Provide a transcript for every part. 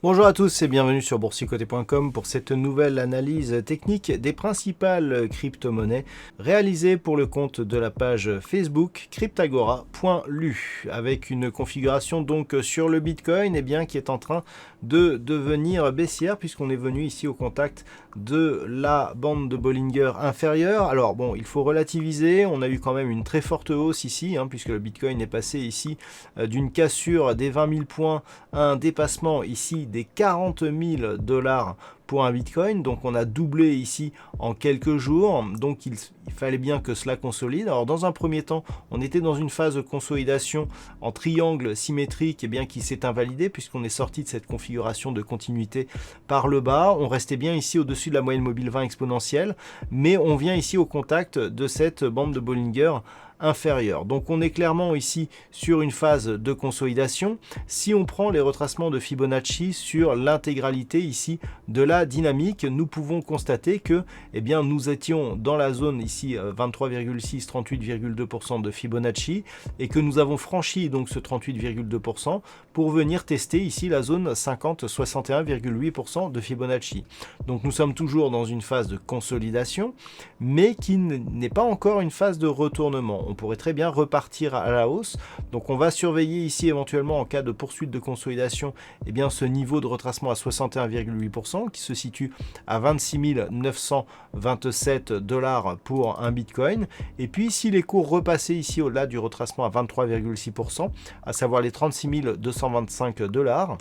Bonjour à tous et bienvenue sur boursicoté.com pour cette nouvelle analyse technique des principales crypto-monnaies réalisée pour le compte de la page Facebook cryptagora.lu avec une configuration donc sur le Bitcoin qui est en train de devenir baissière puisqu'on est venu ici au contact de la bande de Bollinger inférieure. Alors bon, il faut relativiser, on a eu quand même une très forte hausse ici puisque le Bitcoin est passé ici d'une cassure des 20 000 points à un dépassement ici des 40 000 $ pour un Bitcoin, donc on a doublé ici en quelques jours, donc il fallait bien que cela consolide. Alors dans un premier temps, on était dans une phase de consolidation en triangle symétrique qui s'est invalidée puisqu'on est sorti de cette configuration de continuité par le bas. On restait bien ici au-dessus de la moyenne mobile 20 exponentielle, mais on vient ici au contact de cette bande de Bollinger inférieure. Donc on est clairement ici sur une phase de consolidation. Si on prend les retracements de Fibonacci sur l'intégralité ici de la dynamique, nous pouvons constater que nous étions dans la zone ici 23,6 38,2% de Fibonacci et que nous avons franchi donc ce 38,2% pour venir tester ici la zone 50 61,8% de Fibonacci. Donc nous sommes toujours dans une phase de consolidation mais qui n'est pas encore une phase de retournement. On pourrait très bien repartir à la hausse. Donc on va surveiller ici éventuellement en cas de poursuite de consolidation ce niveau de retracement à 61,8% qui se situe à 26 927 $ pour un Bitcoin. Et puis si les cours repassaient ici au-delà du retracement à 23,6%, à savoir les 36 225 $,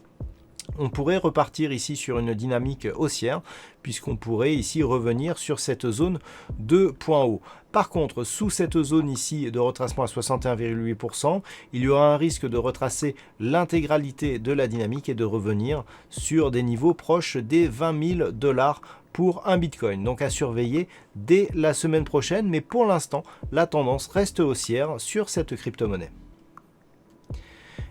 on pourrait repartir ici sur une dynamique haussière puisqu'on pourrait ici revenir sur cette zone de point haut. Par contre, sous cette zone ici de retracement à 61,8%, il y aura un risque de retracer l'intégralité de la dynamique et de revenir sur des niveaux proches des 20 000 $ pour un Bitcoin. Donc à surveiller dès la semaine prochaine, mais pour l'instant, la tendance reste haussière sur cette crypto-monnaie.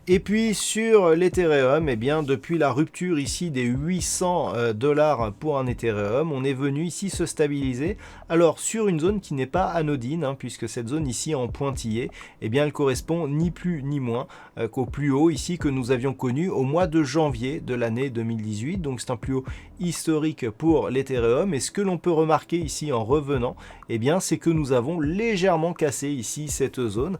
Et puis sur l'Ethereum, depuis la rupture ici des 800 $ pour un Ethereum, on est venu ici se stabiliser. Alors sur une zone qui n'est pas anodine, puisque cette zone ici en pointillé, elle correspond ni plus ni moins qu'au plus haut ici que nous avions connu au mois de janvier de l'année 2018. Donc c'est un plus haut historique pour l'Ethereum. Et ce que l'on peut remarquer ici en revenant, c'est que nous avons légèrement cassé ici cette zone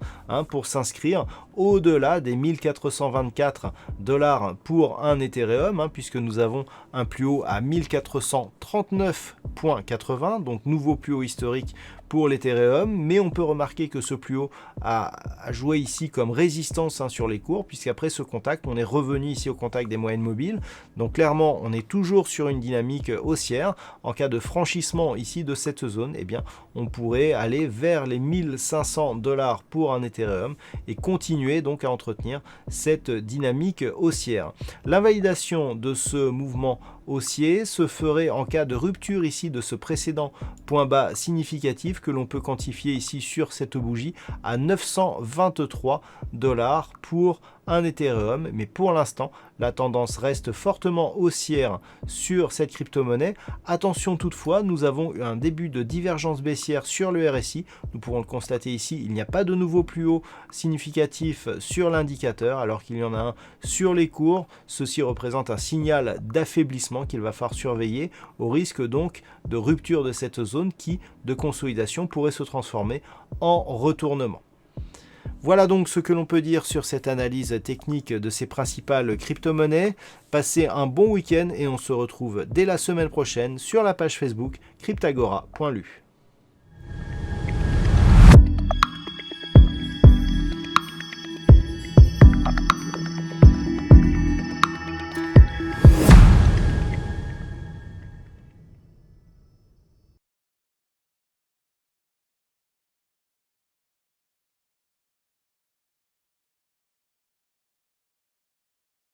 pour s'inscrire au-delà des 1424 $ pour un Ethereum, puisque nous avons un plus haut à 1439,80, donc nouveau plus haut historique pour l'Ethereum, mais on peut remarquer que ce plus haut a joué ici comme résistance sur les cours, puisqu'après ce contact, on est revenu ici au contact des moyennes mobiles. Donc clairement, on est toujours sur une dynamique haussière. En cas de franchissement ici de cette zone, on pourrait aller vers les 1500 $ pour un Ethereum et continuer donc à entretenir cette dynamique haussière. L'invalidation de ce mouvement haussier se ferait en cas de rupture ici de ce précédent point bas significatif que l'on peut quantifier ici sur cette bougie à 923 $ pour un Ethereum, mais pour l'instant la tendance reste fortement haussière sur cette crypto-monnaie. Attention toutefois, nous avons eu un début de divergence baissière sur le RSI, nous pourrons le constater ici, il n'y a pas de nouveau plus haut significatif sur l'indicateur alors qu'il y en a un sur les cours. Ceci représente un signal d'affaiblissement qu'il va falloir surveiller au risque donc de rupture de cette zone qui de consolidation pourrait se transformer en retournement. Voilà donc ce que l'on peut dire sur cette analyse technique de ces principales crypto-monnaies. Passez un bon week-end et on se retrouve dès la semaine prochaine sur la page Facebook cryptagora.lu.